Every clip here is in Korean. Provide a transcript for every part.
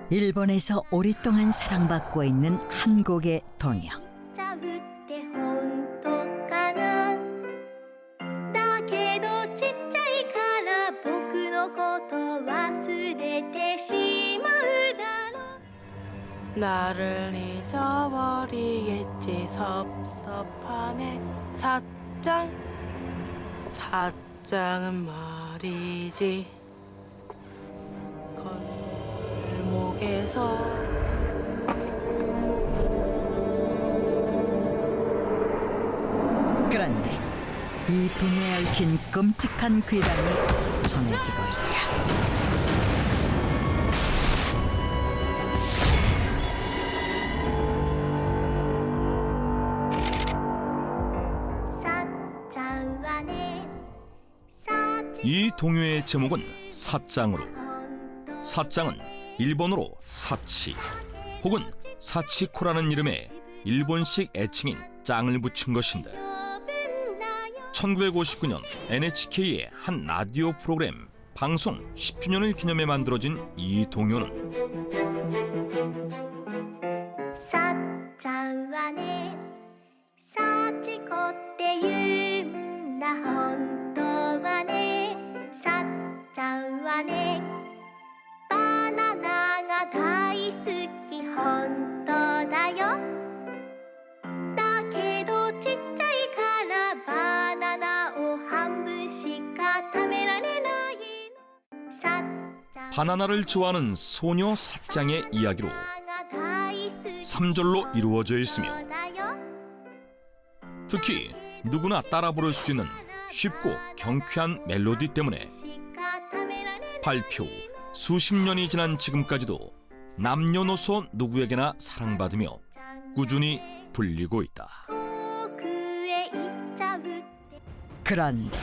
일본에서 오랫동안 사랑받고 있는 한국의 동요. ちゃぶって本当かなだけどちっちゃいから僕のこと忘れてしまうだろう 나를 잊어버리겠지 섭섭하네 사장은 말이지 건물목에서 그런데 이 동요에 얽힌 끔찍한 괴담이 전해지고 있다. 이 동요의 제목은 사짱으로, 사짱은 일본어로 사치 혹은 사치코라는 이름의 일본식 애칭인 짱을 붙인 것인데 1959년 NHK의 한 라디오 프로그램 방송 10주년을 기념해 만들어진 이 동요는 さっちゃんはね幸子って言うんだ本当はねさっちゃんはねバナナが大好き本当だよだけどちっちゃいからバナナを半分しか食べられないのさっちゃん 바나나를 좋아하는 소녀 사짱의 이야기로 3절로 이루어져 있으며 특히 누구나 따라 부를 수 있는 쉽고 경쾌한 멜로디 때문에 발표 수십 년이 지난 지금까지도 남녀노소 누구에게나 사랑받으며 꾸준히 불리고 있다. 그런데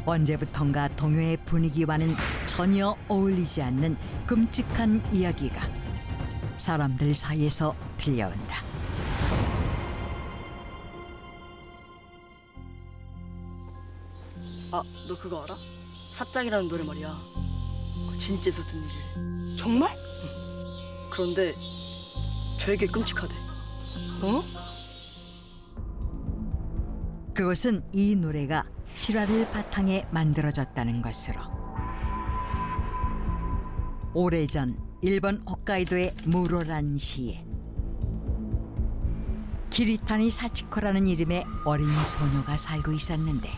언제부턴가 동요의 분위기와는 전혀 어울리지 않는 끔찍한 이야기가 사람들 사이에서 들려온다. 아, 너 그거 알아? 사짱이라는 노래 말이야. 그거 진짜 있었던 일이래. 정말? 그런데 되게 끔찍하대. 어? 그것은 이 노래가 실화를 바탕에 만들어졌다는 것으로 오래전 일본 홋카이도의 무로란 시에 기리타니 사치코라는 이름의 어린 소녀가 살고 있었는데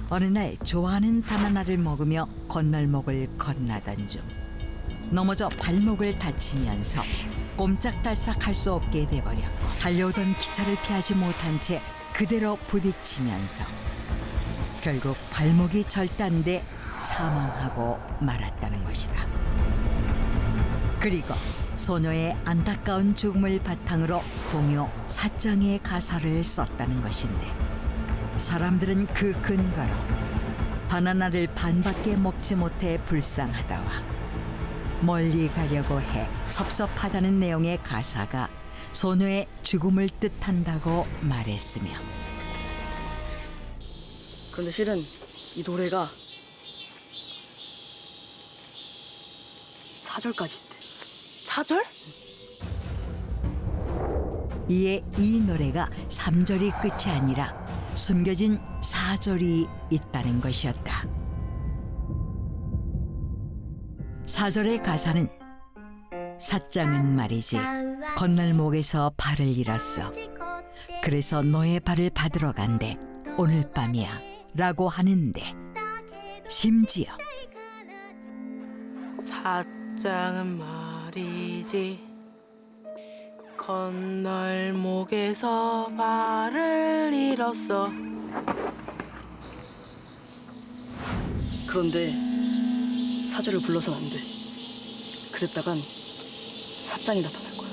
어느 날 좋아하는 바나나를 먹으며 건널목을 건너던 중 넘어져 발목을 다치면서 꼼짝달싹 할 수 없게 돼버렸고 달려오던 기차를 피하지 못한 채 그대로 부딪히면서 결국 발목이 절단돼 사망하고 말았다는 것이다. 그리고 소녀의 안타까운 죽음을 바탕으로 동요 사짱의 가사를 썼다는 것인데 사람들은 그 근거로 바나나를 반밖에 먹지 못해 불쌍하다와 멀리 가려고 해 섭섭하다는 내용의 가사가 소녀의 죽음을 뜻한다고 말했으며 그런데 실은 이 노래가 4절까지 있대. 4절? 이에 이 노래가 3절이 끝이 아니라 숨겨진 4절이 있다는 것이었다. 4절의 가사는 사짱은 말이지 건널목에서 발을 잃었어. 그래서 너의 발을 받으러 간대. 오늘 밤이야 라고 하는데 심지어 사장은 말이지 건널목에서 발을 잃었어. 그런데 4절을 불러선 안 돼. 그랬다간 사짱이 나타날 거야.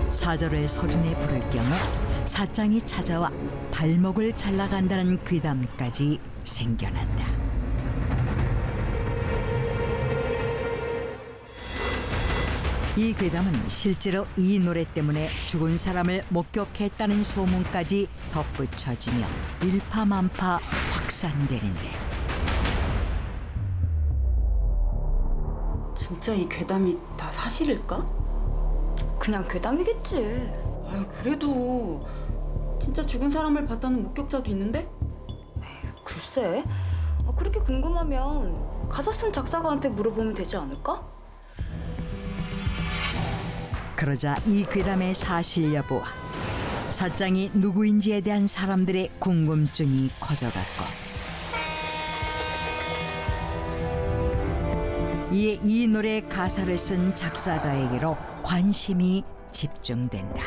사절을 소리내 부를 경우 사장이 찾아와 발목을 잘라간다는 괴담까지 생겨난다. 이 괴담은 실제로 이 노래 때문에 죽은 사람을 목격했다는 소문까지 덧붙여지며 일파만파 확산되는데, 진짜 이 괴담이 다 사실일까? 그냥 괴담이겠지. 아유, 그래도 진짜 죽은 사람을 봤다는 목격자도 있는데? 글쎄, 그렇게 궁금하면 가사 쓴 작사가한테 물어보면 되지 않을까? 그러자 이 괴담의 사실 여부와 사장이 누구인지에 대한 사람들의 궁금증이 커져갔고, 이에 이 노래의 가사를 쓴 작사가에게로 관심이 집중된다.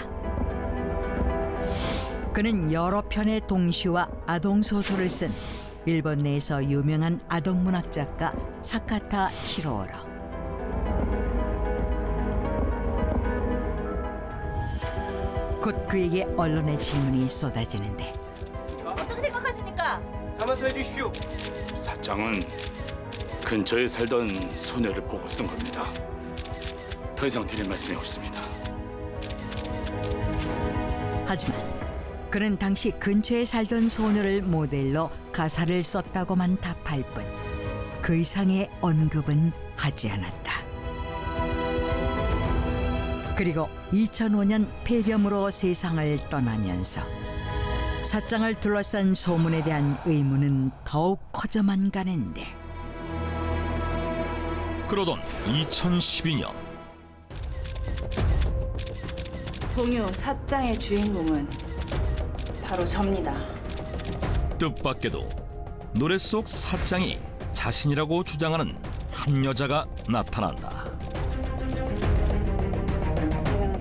그는 여러 편의 동시와 아동 소설을 쓴 일본 내에서 유명한 아동문학 작가 사카타 히로우로. 곧 그에게 언론의 질문이 쏟아지는데, 사장은 근처에 살던 소녀를 보고 쓴 겁니다. 더 이상 드릴 말씀이 없습니다. 하지만 그는 당시 근처에 살던 소녀를 모델로 가사를 썼다고만 답할 뿐 그 이상의 언급은 하지 않았다. 그리고 2005년 폐렴으로 세상을 떠나면서 사장을 둘러싼 소문에 대한 의문은 더욱 커져만 가는데, 그러던 2012년 동요 사장의 주인공은 바로 접니다. 뜻밖에도 노래 속 사장이 자신이라고 주장하는 한 여자가 나타난다.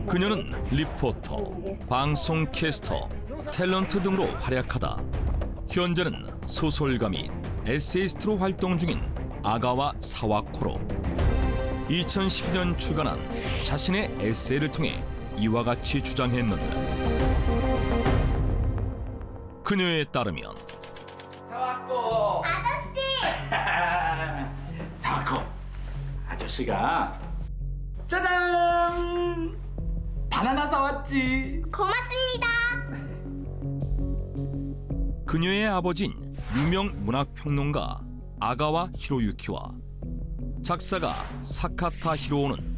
그녀는 리포터, 방송 캐스터, 탤런트 등으로 활약하다 현재는 소설가 및 에세이스트로 활동 중인 아가와 사와코로. 2012년 출간한 자신의 에세이를 통해 이와 같이 주장했는데, 그녀에 따르면 사와코 아저씨가 짜잔 바나나 사왔지. 고맙습니다. 그녀의 아버지인 유명 문학평론가 아가와 히로유키와 작사가 사카타 히로오는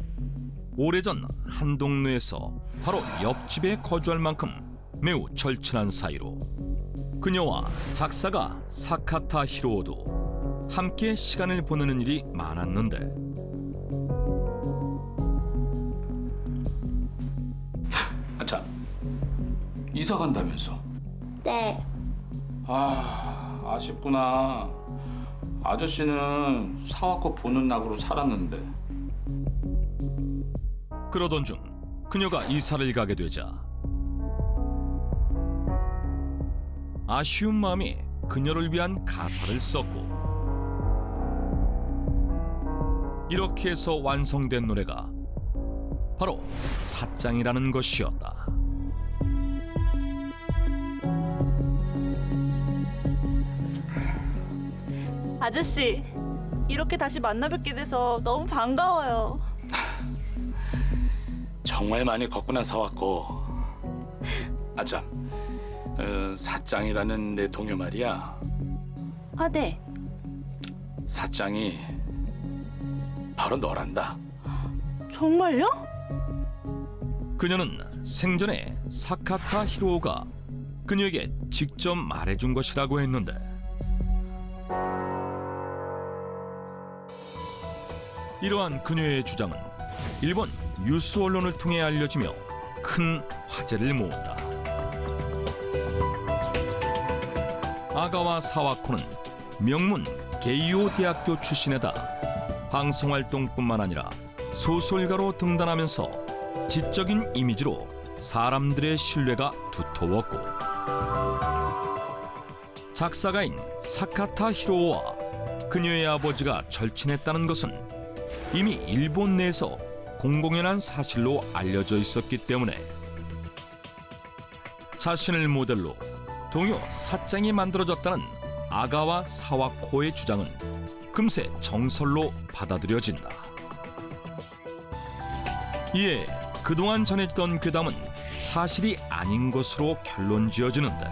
오래전 한 동네에서 바로 옆집에 거주할 만큼 매우 절친한 사이로 그녀와 작사가 사카타 히로오도 함께 시간을 보내는 일이 많았는데, 아참 이사 간다면서? 네. 아쉽구나. 아저씨는 사와코 보는 낙으로 살았는데. 그러던 중 그녀가 이사를 가게 되자 아쉬운 마음에 그녀를 위한 가사를 썼고, 이렇게 해서 완성된 노래가 바로 사장이라는 것이었다. 아저씨, 이렇게 다시 만나 뵙게 돼서 너무 반가워요. 정말 많이 걷구나 사와코. 아참 사장이라는 내 동요 말이야. 아, 네. 사장이 바로 너란다. 정말요? 그녀는 생전에 사카타 히로오가 그녀에게 직접 말해준 것이라고 했는데, 이러한 그녀의 주장은 일본 유스 언론을 통해 알려지며 큰 화제를 모은다. 아가와 사와코는 명문 게이오 대학교 출신에다 방송활동뿐만 아니라 소설가로 등단하면서 지적인 이미지로 사람들의 신뢰가 두터웠고, 작사가인 사카타 히로오와 그녀의 아버지가 절친했다는 것은 이미 일본 내에서 공공연한 사실로 알려져 있었기 때문에 자신을 모델로 동요 사장이 만들어졌다는 아가와 사와코의 주장은 금세 정설로 받아들여진다. 이에 그동안 전해지던 괴담은 사실이 아닌 것으로 결론 지어지는데,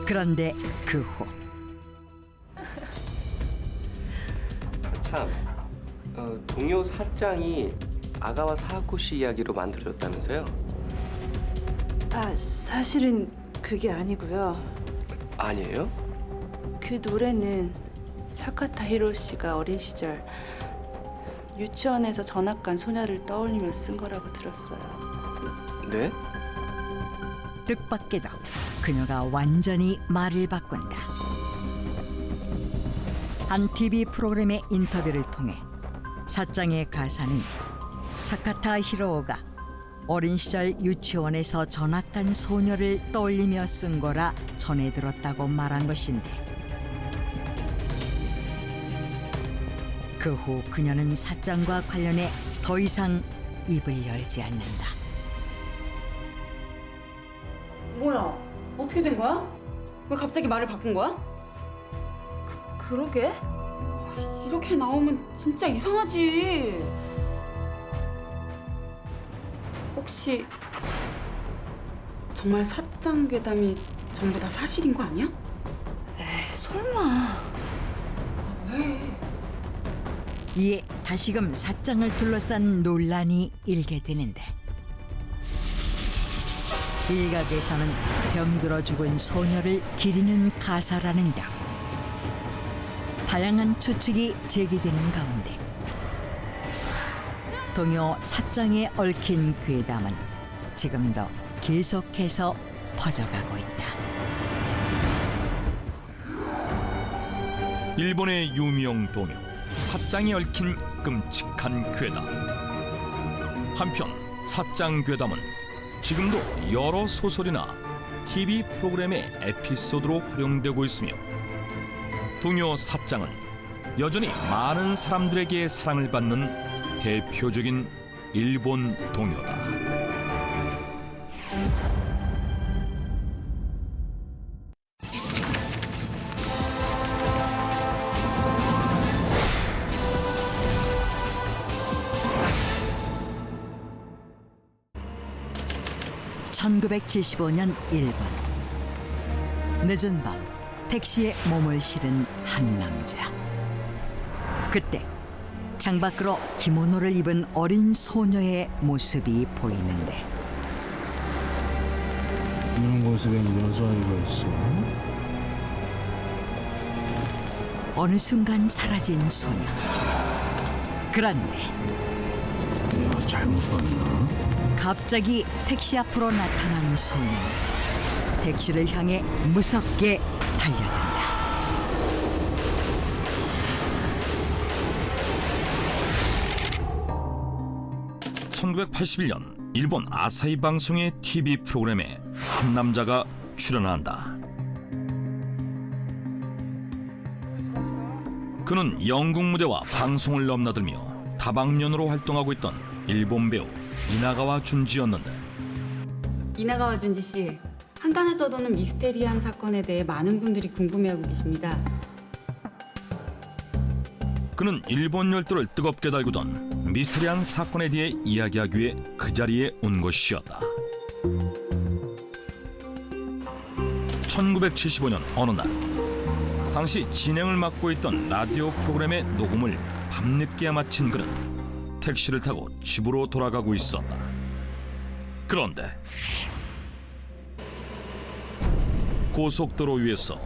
그런데 그 후 참, 동요 사장이 아가와 사하코 씨 이야기로 만들어졌다면서요? 사실은 그게 아니고요. 아니에요? 그 노래는 사카타 히로시가 어린 시절 유치원에서 전학간 소녀를 떠올리며 쓴 거라고 들었어요. 네? 뜻밖에도 그녀가 완전히 말을 바꾼다. 한 TV 프로그램의 인터뷰를 통해 사장의 가사는 사카타 히로오가 어린 시절 유치원에서 전학간 소녀를 떠올리며 쓴 거라 전해 들었다고 말한 것인데, 그 후 그녀는 사장과 관련해 더 이상 입을 열지 않는다. 뭐야? 어떻게 된 거야? 왜 갑자기 말을 바꾼 거야? 그러게? 이렇게 나오면 진짜 이상하지. 혹시 정말 사장 괴담이 전부 다 사실인 거 아니야? 에이, 설마. 왜? 이에 다시금 사장을 둘러싼 논란이 일게 되는데, 일각에서는 병들어 죽은 소녀를 기리는 가사라는 등 다양한 추측이 제기되는 가운데, 동요 사장에 얽힌 괴담은 지금도 계속해서 퍼져가고 있다. 일본의 유명 동요 사장에 얽힌 끔찍한 괴담. 한편 사장 괴담은 지금도 여러 소설이나 TV 프로그램의 에피소드로 활용되고 있으며, 동요 사장은 여전히 많은 사람들에게 사랑을 받는 대표적인 일본 동요다. (1975년) 일본. 늦은 밤 택시에 몸을 실은 한 남자. 그때 창밖으로 기모노를 입은 어린 소녀의 모습이 보이는데, 이런 모습엔 여자아이가 있어? 어느 순간 사라진 소녀. 그런데 내가 잘못 봤나? 갑자기 택시 앞으로 나타난 소녀는 택시를 향해 무섭게 달려든다. 1981년 일본 아사히 방송의 TV 프로그램에 한 남자가 출연한다. 그는 영국 무대와 방송을 넘나들며 다방면으로 활동하고 있던 일본 배우 이나가와 준지였는데, 이나가와 준지 씨, 한간에 떠도는 미스테리한 사건에 대해 많은 분들이 궁금해하고 계십니다. 그는 일본 열도를 뜨겁게 달구던 미스테리한 사건에 대해 이야기하기 위해 그 자리에 온 것이었다. 1975년 어느 날, 당시 진행을 맡고 있던 라디오 프로그램의 녹음을 밤늦게 마친 그는 택시를 타고 집으로 돌아가고 있었다. 그런데 고속도로 위에서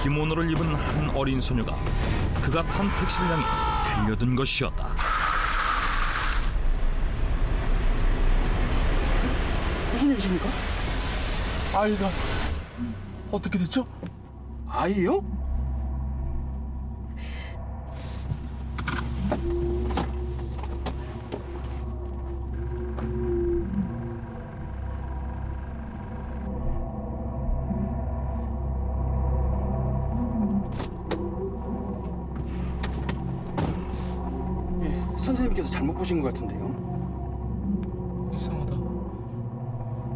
기모노를 입은 한 어린 소녀가 그가 탄 택시를 향해 달려든 것이었다. 무슨 일이십니까? 아이가 어떻게 됐죠? 아이요? 선생님께서 잘못 보신 것 같은데요. 이상하다.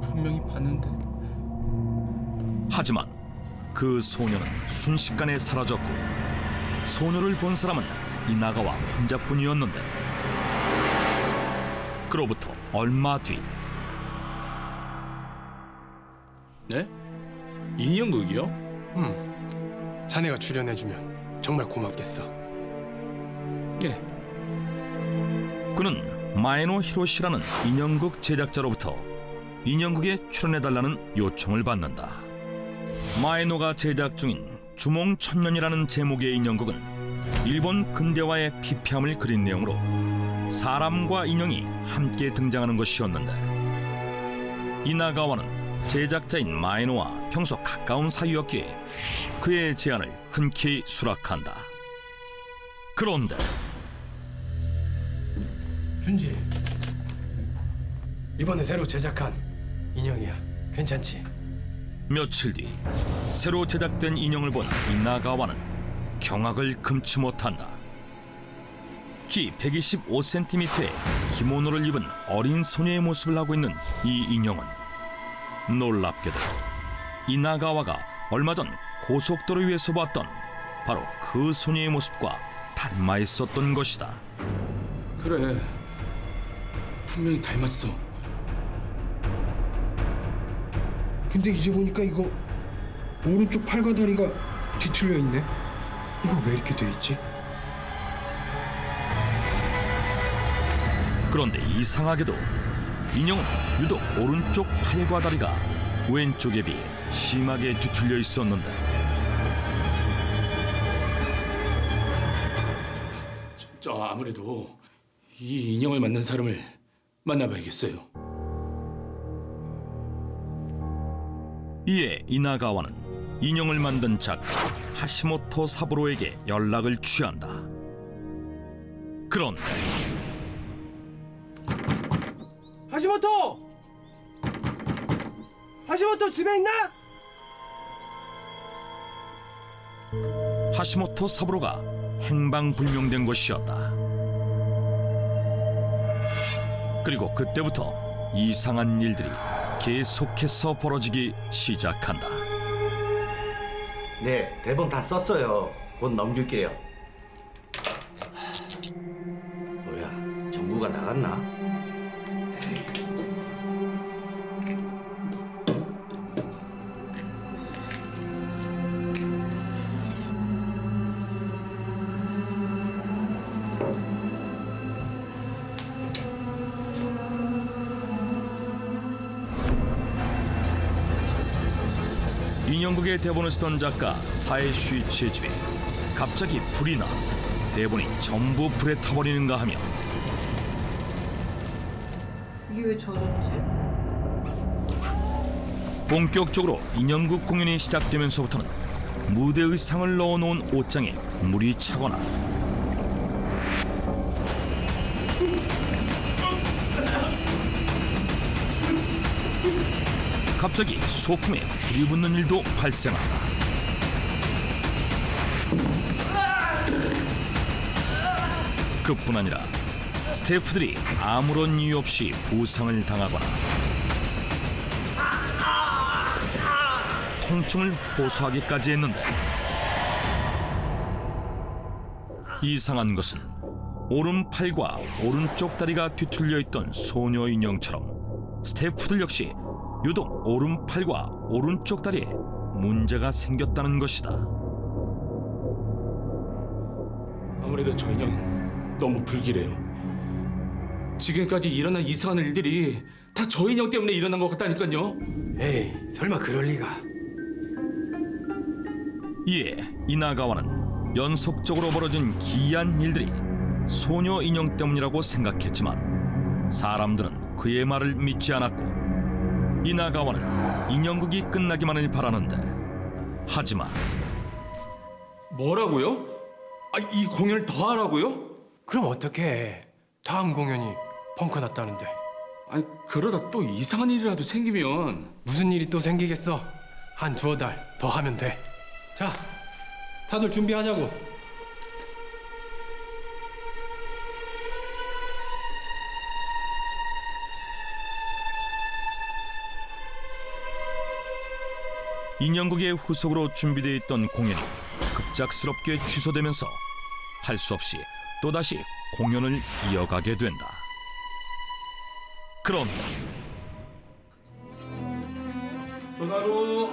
분명 분명히 봤는데. 하지만 그 소녀는 순식간에 사라졌고 소녀를 본 사람은 이나가와 혼자뿐이었는데 그로부터 얼마 뒤 네? 인형극이요? 자네가 출연해주면 정말 고맙겠어. 예. 그는 마에노 히로시라는 인형극 제작자로부터 인형극에 출연해달라는 요청을 받는다. 마에노가 제작 중인 주몽천년이라는 제목의 인형극은 일본 근대화의 피폐함을 그린 내용으로 사람과 인형이 함께 등장하는 것이었는데 이나가와는 제작자인 마에노와 평소 가까운 사이였기에 그의 제안을 흔쾌히 수락한다. 그런데 준지, 이번에 새로 제작한 인형이야. 괜찮지? 며칠 뒤 새로 제작된 인형을 본 이나가와는 경악을 금치 못한다. 키 125cm의 기모노를 입은 어린 소녀의 모습을 하고 있는 이 인형은 놀랍게도 이나가와가 얼마 전 고속도로 위에서 봤던 바로 그 소녀의 모습과 닮아 있었던 것이다. 그래. 분명히 닮았어. 근데 이제 보니까 이거 오른쪽 팔과 다리가 뒤틀려 있네. 이거 왜 이렇게 돼 있지? 그런데 이상하게도 인형은 유독 오른쪽 팔과 다리가 왼쪽에 비해 심하게 뒤틀려 있었는데 아무래도 이 인형을 만든 사람을 만나봐야겠어요. 이에 이나가와는 인형을 만든 작가 하시모토 사부로에게 연락을 취한다. 그런데 하시모토 집에 있나? 하시모토 사부로가 행방불명된 것이었다. 그리고 그때부터 이상한 일들이 계속해서 벌어지기 시작한다. 네, 대본 다 썼어요. 곧 넘길게요. 뭐야, 정구가 나갔나? 인형극의 대본을 쓰던 작가 사에쉬치의 집에 갑자기 불이 나 대본이 전부 불에 타버리는가 하며 이게 왜 젖었지? 본격적으로 인형극 공연이 시작되면서부터는 무대 의상을 넣어놓은 옷장에 물이 차거나 갑자기 소품에 불이 붙는 일도 발생한다. 그뿐 아니라 스태프들이 아무런 이유 없이 부상을 당하거나 통증을 호소하기까지 했는데 이상한 것은 오른팔과 오른쪽 다리가 뒤틀려 있던 소녀 인형처럼 스태프들 역시 유독 오른팔과 오른쪽 다리에 문제가 생겼다는 것이다. 아무래도 저 인형 너무 불길해요. 지금까지 일어난 이상한 일들이 다 저 인형 때문에 일어난 것 같다니까요. 에이, 설마 그럴 리가. 이에 이나가와는 연속적으로 벌어진 기이한 일들이 소녀 인형 때문이라고 생각했지만 사람들은 그의 말을 믿지 않았고 이나가와는 인형극이 끝나기만을 바라는데 하지만 뭐라고요? 이 공연을 더 하라고요? 그럼 어떡해. 다음 공연이 펑크 났다는데. 아니 그러다 또 이상한 일이라도 생기면 무슨 일이 또 생기겠어. 한 두어 달 더 하면 돼. 자, 다들 준비하자고. 인형극의 후속으로 준비되어 있던 공연이 급작스럽게 취소되면서 할 수 없이 또다시 공연을 이어가게 된다. 그런데 전화로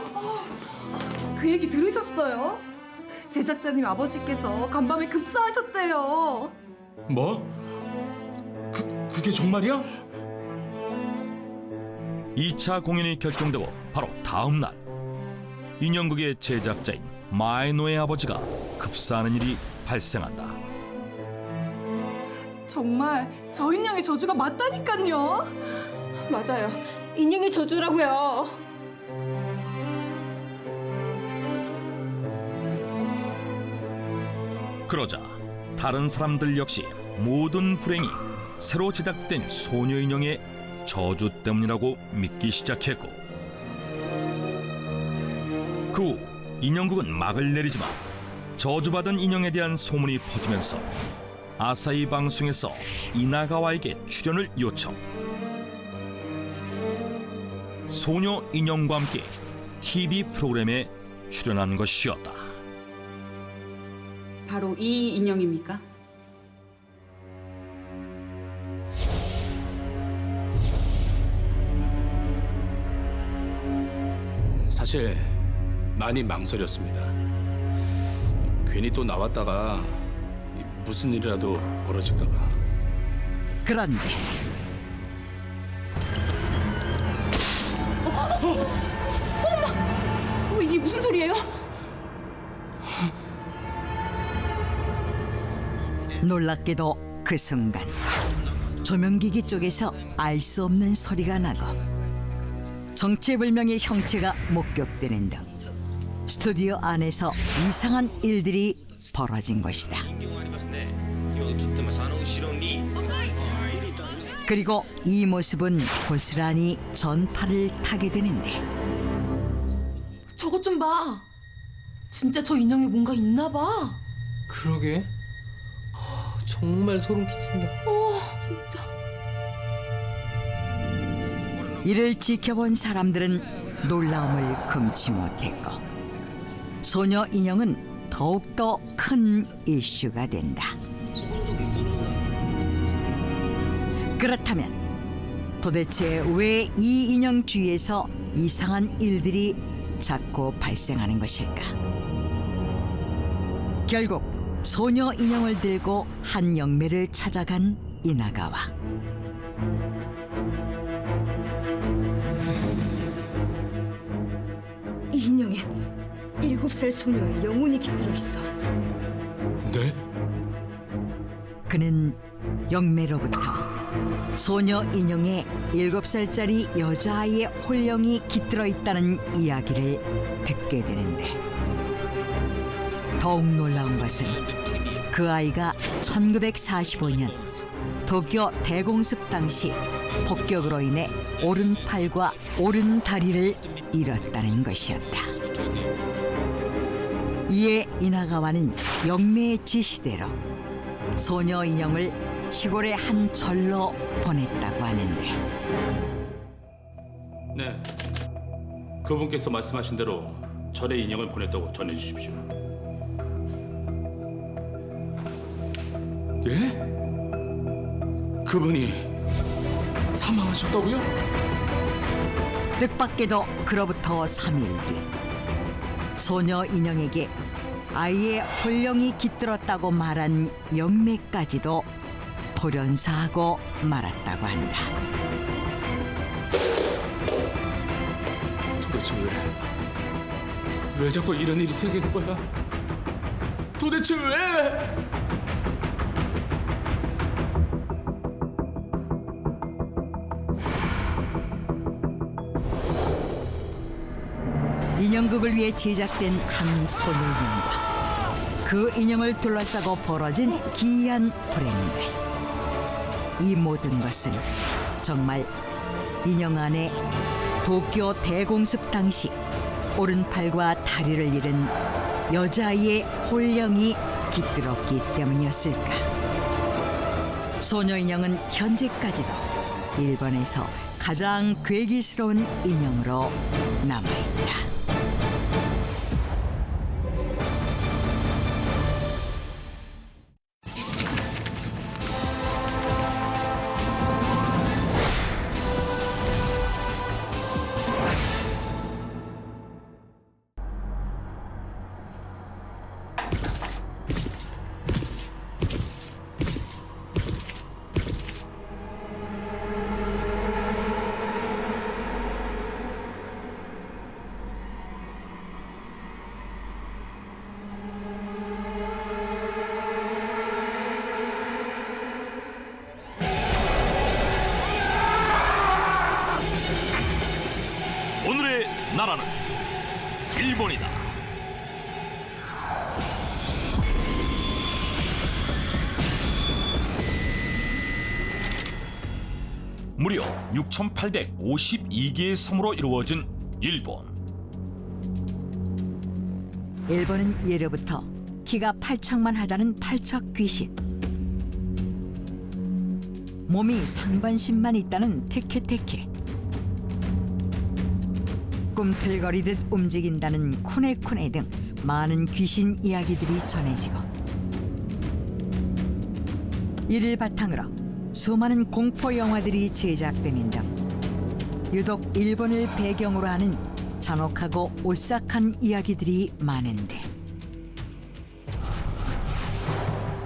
그 얘기 들으셨어요? 제작자님 아버지께서 간밤에 급사하셨대요. 뭐? 그게 정말이야? 2차 공연이 결정되고 바로 다음 날 인형극의 제작자인 마에노의 아버지가 급사하는 일이 발생한다. 정말 저 인형의 저주가 맞다니까요. 맞아요. 인형의 저주라고요. 그러자 다른 사람들 역시 모든 불행이 새로 제작된 소녀 인형의 저주 때문이라고 믿기 시작했고, 그 후 인형극은 막을 내리지만 저주받은 인형에 대한 소문이 퍼지면서 아사히 방송에서 이나가와에게 출연을 요청. 소녀 인형과 함께 TV 프로그램에 출연한 것이었다. 바로 이 인형입니까? 사실 많이 망설였습니다. 괜히 또 나왔다가 무슨 일이라도 벌어질까 봐. 그런데 이게 무슨 소리예요? 놀랍게도 그 순간 조명기기 쪽에서 알 수 없는 소리가 나고 정체불명의 형체가 목격되는 등 스튜디오 안에서 이상한 일들이 벌어진 것이다. 그리고 이 모습은 고스란히 전파를 타게 되는데, 저것 좀 봐. 진짜 저 인형에 뭔가 있나 봐. 그러게. 정말 소름 끼친다. 진짜. 이를 지켜본 사람들은 놀라움을 금치 못했고 소녀 인형은 더욱더 큰 이슈가 된다. 그렇다면 도대체 왜 이 인형 주위에서 이상한 일들이 자꾸 발생하는 것일까? 결국 소녀 인형을 들고 한 영매를 찾아간 이나가와. 이 인형에 7살 소녀의 영혼이 깃들어 있어. 네? 그는 영매로부터 소녀 인형에 7살짜리 여자아이의 홀령이 깃들어 있다는 이야기를 듣게 되는데, 더욱 놀라운 것은 그 아이가 1945년 도쿄 대공습 당시 폭격으로 인해 오른팔과 오른다리를 잃었다는 것이었다. 이에 이나가와는 영매의 지시대로 소녀 인형을 시골의 한 절로 보냈다고 하는데, 네. 그분께서 말씀하신 대로 절에 인형을 보냈다고 전해주십시오. 예? 그분이 사망하셨다고요? 뜻밖에도 그로부터 3일 뒤 소녀 인형에게 아이의 홀령이 깃들었다고 말한 영매까지도 돌연사하고 말았다고 한다. 도대체 왜 자꾸 이런 일이 생기는 거야? 도대체 왜? 인형극을 위해 제작된 한 소녀 인형과 그 인형을 둘러싸고 벌어진 기이한 불행들. 이 모든 것은 정말 인형 안에 도쿄 대공습 당시 오른팔과 다리를 잃은 여자아이의 홀령이 깃들었기 때문이었을까? 소녀 인형은 현재까지도 일본에서 가장 괴기스러운 인형으로 남아있다. 오늘의 나라는 일본이다. 무려 6,852개의 섬으로 이루어진 일본. 일본은 예로부터 키가 8척만 하다는 팔척 귀신, 몸이 상반신만 있다는 테케테케, 꿈틀거리듯 움직인다는 쿠네쿠네 등 많은 귀신 이야기들이 전해지고, 이를 바탕으로 수많은 공포 영화들이 제작되는 등 유독 일본을 배경으로 하는 잔혹하고 오싹한 이야기들이 많은데,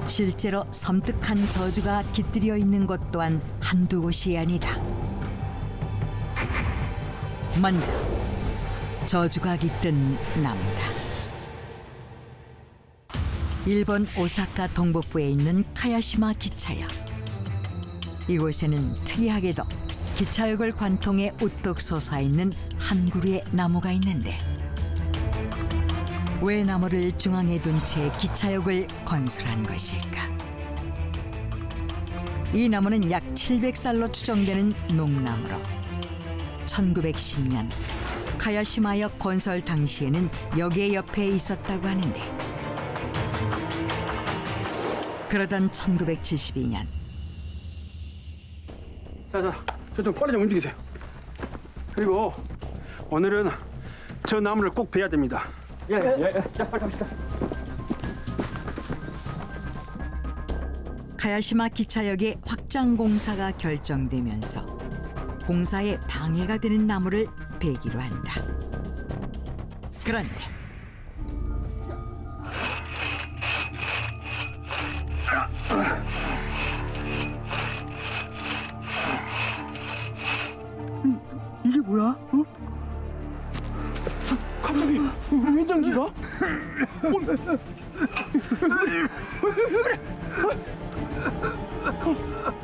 실제로 섬뜩한 저주가 깃들여 있는 곳 또한 한두 곳이 아니다. 먼저 저주가 깃든 나무다. 일본 오사카 동북부에 있는 카야시마 기차역. 이곳에는 특이하게도 기차역을 관통해 우뚝 솟아있는 한 그루의 나무가 있는데, 왜 나무를 중앙에 둔 채 기차역을 건설한 것일까? 이 나무는 약 700살로 추정되는 농나무로 1910년 카야시마역 건설 당시에는 역의 옆에 있었다고 하는데, 그러던 1972년 저 좀 빨리 좀 움직이세요. 그리고 오늘은 저 나무를 꼭 베야 됩니다. 자, 빨리 갑시다. 카야시마 기차역의 확장 공사가 결정되면서 공사에 방해가 되는 나무를 베기로 한다. 그런데 이게 뭐야? 갑자기 웬장기가?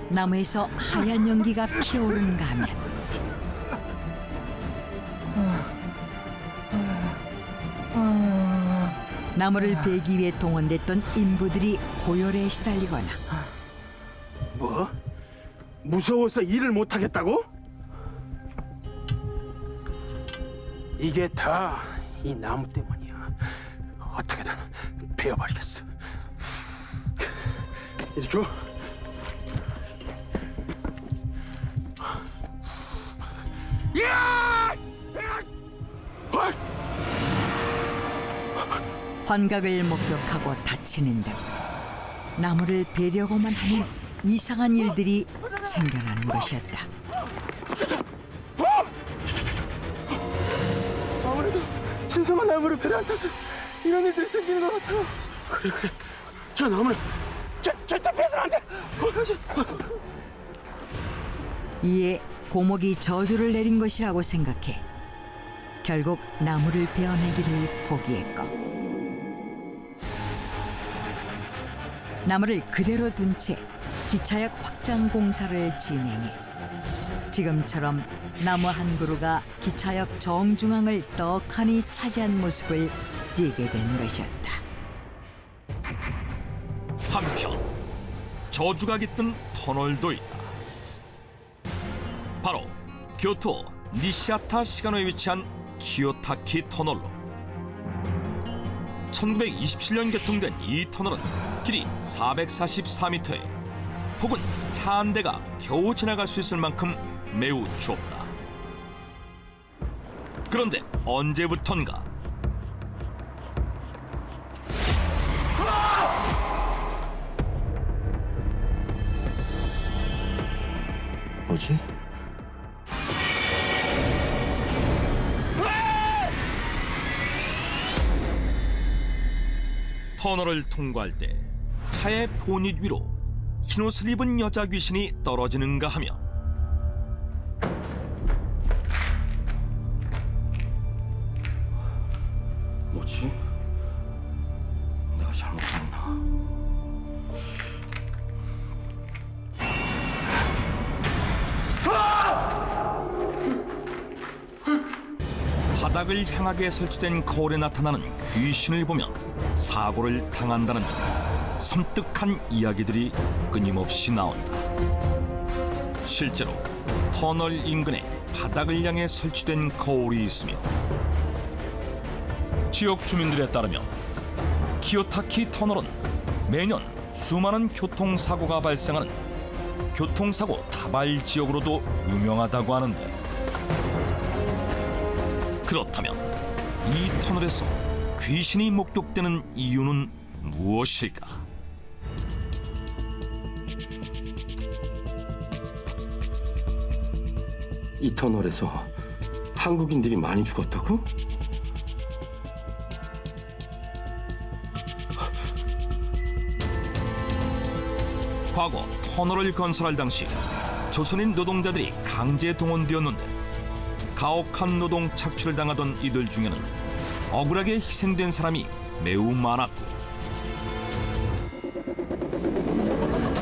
나무에서 하얀 연기가 피어오르는가 하면 나무를 베기 위해 동원됐던 인부들이 고열에 시달리거나, 뭐? 무서워서 일을 못하겠다고? 이게 다 이 나무 때문이야. 어떻게든 베어버리겠어. 이리 줘. 환각을 목격하고 다치는 등 나무를 베려고만 하면 이상한 일들이 생겨나는 것이었다. 아무래도 신성한 나무를 배를 안 타서 이런 일들이 생기는 것 같아. 그래. 저 나무는 절대 베서는 안 돼. 이에 고목이 저주를 내린 것이라고 생각해 결국 나무를 베어내기를 포기했고, 나무를 그대로 둔 채 기차역 확장 공사를 진행해 지금처럼 나무 한 그루가 기차역 정중앙을 떡하니 차지한 모습을 띠게 된 것이었다. 한편 저주가 깃든 터널도 있다. 바로 교토 니시아타 시간호에 위치한 키요타키 터널로. 1927년 개통된 이 터널은 길이 444m에 혹은 차 한 대가 겨우 지나갈 수 있을 만큼 매우 좁다. 그런데 언제부턴가 뭐지? 터널을 통과할 때 차의 보닛 위로 흰옷을 입은 여자 귀신이 떨어지는가 하며 뭐지? 내가 잘못했나? 바닥을 향하게 설치된 거울에 나타나는 귀신을 보면 사고를 당한다는 등 섬뜩한 이야기들이 끊임없이 나온다. 실제로 터널 인근에 바닥을 향해 설치된 거울이 있으며 지역 주민들에 따르면 키요타키 터널은 매년 수많은 교통사고가 발생하는 교통사고 다발 지역으로도 유명하다고 하는데, 그렇다면 이 터널에서 귀신이 목격되는 이유는 무엇일까? 이 터널에서 한국인들이 많이 죽었다고? 과거 터널을 건설할 당시 조선인 노동자들이 강제 동원되었는데 가혹한 노동 착취를 당하던 이들 중에는 억울하게 희생된 사람이 매우 많았고,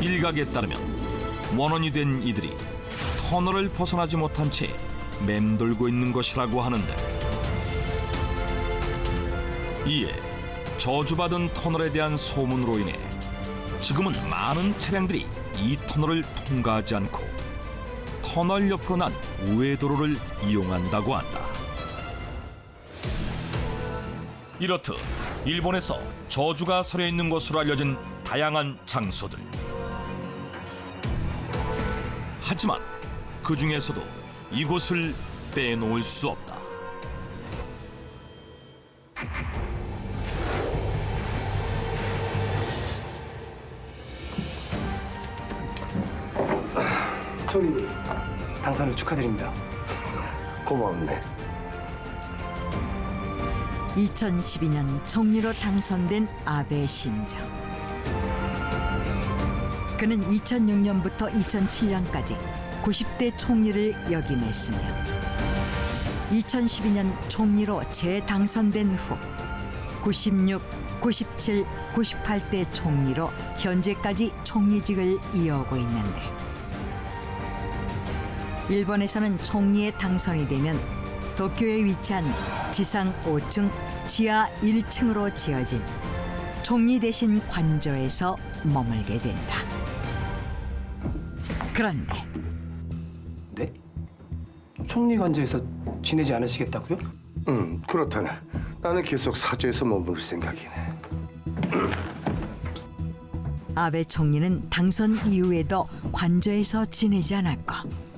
일각에 따르면 원혼이 된 이들이 터널을 벗어나지 못한 채 맴돌고 있는 것이라고 하는데, 이에 저주받은 터널에 대한 소문으로 인해 지금은 많은 차량들이 이 터널을 통과하지 않고 터널 옆으로 난 우회도로를 이용한다고 한다. 이렇듯 일본에서 저주가 서려 있는 것으로 알려진 다양한 장소들. 하지만 그 중에서도 이곳을 빼놓을 수 없다. 총리님, 당선을 축하드립니다. 고맙네. 2012년 총리로 당선된 아베 신조. 그는 2006년부터 2007년까지 90대 총리를 역임했으며 2012년 총리로 재당선된 후 96, 97, 98대 총리로 현재까지 총리직을 이어오고 있는데, 일본에서는 총리에 당선이 되면 도쿄에 위치한 지상 5층, 지하 1층으로 지어진 총리 대신 관저에서 머물게 된다. 그런데 네? 총리 관저에서 지내지 않으시겠다고요? 그렇다네. 나는 계속 사저에서 머물 생각이네. 아베 총리는 당선 이후에도 관저에서 지내지 않았고,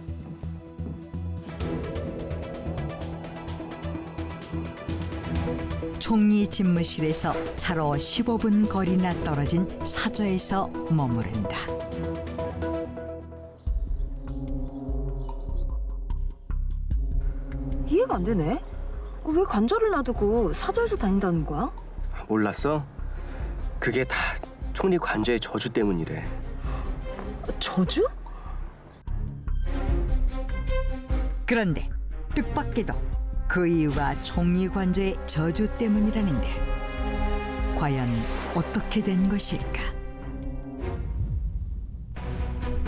총리 집무실에서 차로 15분 거리나 떨어진 사저에서 머무른다. 이해가 안 되네. 왜 관저를 놔두고 사저에서 다닌다는 거야? 몰랐어? 그게 다 총리 관저의 저주 때문이래. 저주? 그런데 뜻밖에도 그 이유가 총리 관저의 저주 때문이라는데, 과연 어떻게 된 것일까?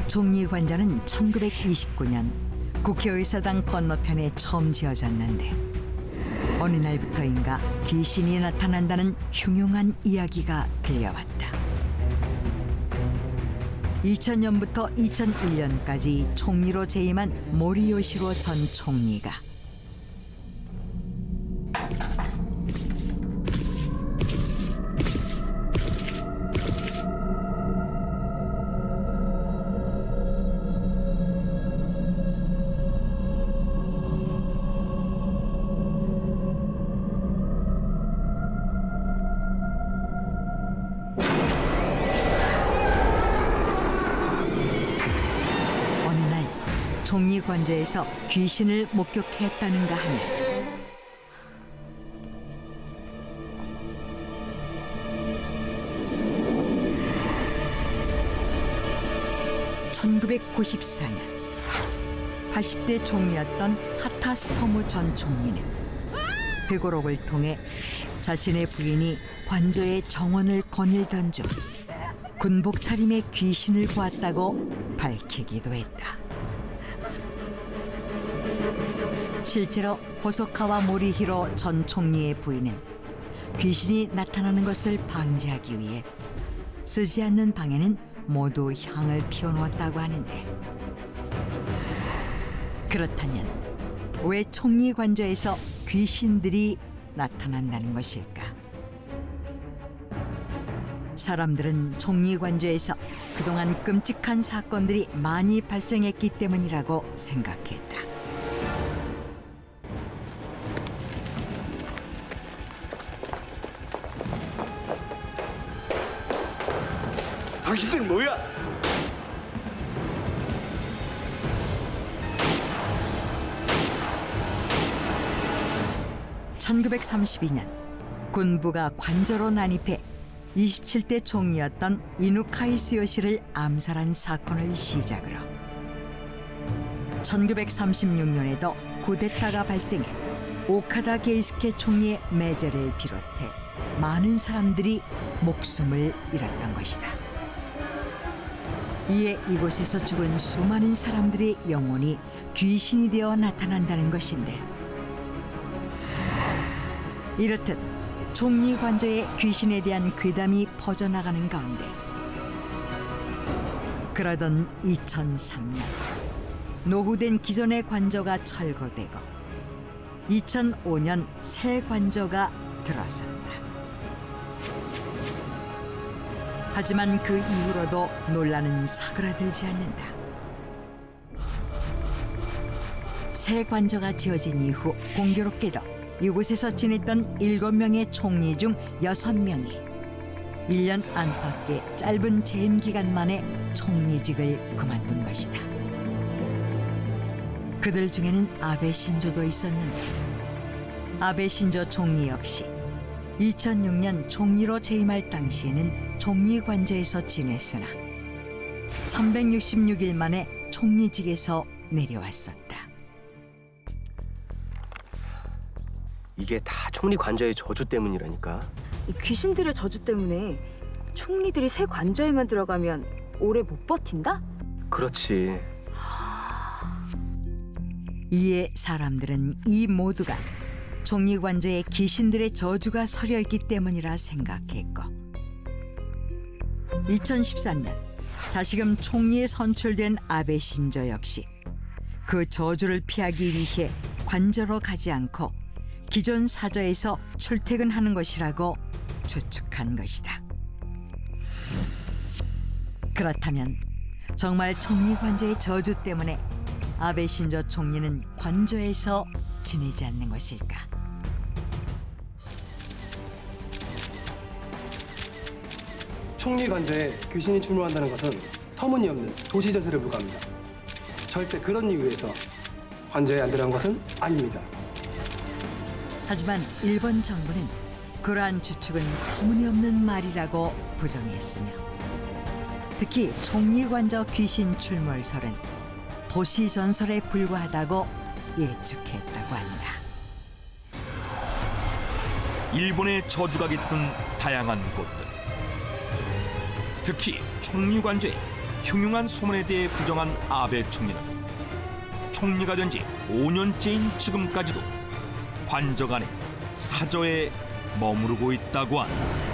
총리 관저는 1929년 국회의사당 건너편에 처음 지어졌는데, 어느 날부터인가 귀신이 나타난다는 흉흉한 이야기가 들려왔다. 2000년부터 2001년까지 총리로 재임한 모리요시로 전 총리가 총리 관저에서 귀신을 목격했다는가 하면 1994년 80대 총리였던 하타스토무 전 총리는 회고록을 통해 자신의 부인이 관저의 정원을 거닐던 중 군복 차림의 귀신을 보았다고 밝히기도 했다. 실제로 호소카와 모리히로 전 총리의 부인은 귀신이 나타나는 것을 방지하기 위해 쓰지 않는 방에는 모두 향을 피워놓았다고 하는데, 그렇다면 왜 총리 관저에서 귀신들이 나타난다는 것일까? 사람들은 총리 관저에서 그동안 끔찍한 사건들이 많이 발생했기 때문이라고 생각했다. 당신들은 뭐야? (1932년) 군부가 관저로 난입해 27대 총리였던 이누카이 스요시를 암살한 사건을 시작으로 1936년에도 쿠데타가 발생해 오카다 게이스케 총리의 매제를 비롯해 많은 사람들이 목숨을 잃었던 것이다. 이에 이곳에서 죽은 수많은 사람들의 영혼이 귀신이 되어 나타난다는 것인데, 이렇듯 총리 관저에 귀신에 대한 괴담이 퍼져나가는 가운데 그러던 2003년 노후된 기존의 관저가 철거되고 2005년 새 관저가 들어섰다. 하지만 그 이후로도 논란은 사그라들지 않는다. 새 관저가 지어진 이후 공교롭게도 이곳에서 지냈던 7명의 총리 중 6명이 1년 안팎의 짧은 재임 기간 만에 총리직을 그만둔 것이다. 그들 중에는 아베 신조도 있었는데, 아베 신조 총리 역시 2006년 총리로 재임할 당시에는 총리 관저에서 지냈으나 366일 만에 총리직에서 내려왔었다. 이게 다 총리 관저의 저주 때문이라니까. 이 귀신들의 저주 때문에 총리들이 새 관저에만 들어가면 오래 못 버틴다? 그렇지. 이에 사람들은 이 모두가 총리 관저에 귀신들의 저주가 서려 있기 때문이라 생각했고, 2014년 다시금 총리에 선출된 아베 신조 역시 그 저주를 피하기 위해 관저로 가지 않고 기존 사저에서 출퇴근하는 것이라고 추측한 것이다. 그렇다면 정말 총리 관저의 저주 때문에 아베 신조 총리는 관저에서 지내지 않는 것일까? 총리 관저에 귀신이 출몰한다는 것은 터무니없는 도시 전설에 불과합니다. 절대 그런 이유에서 관저에 안 들어간 것은 아닙니다. 하지만 일본 정부는 그러한 추측은 터무니없는 말이라고 부정했으며, 특히 총리 관저 귀신 출몰설은 도시 전설에 불과하다고 예측했다고 한다. 일본의 저주가 깃든 다양한 곳들, 특히 총리 관저의 흉흉한 소문에 대해 부정한 아베 총리는 총리가 된 지 5년째인 지금까지도 관저 안에 사저에 머무르고 있다고 한다.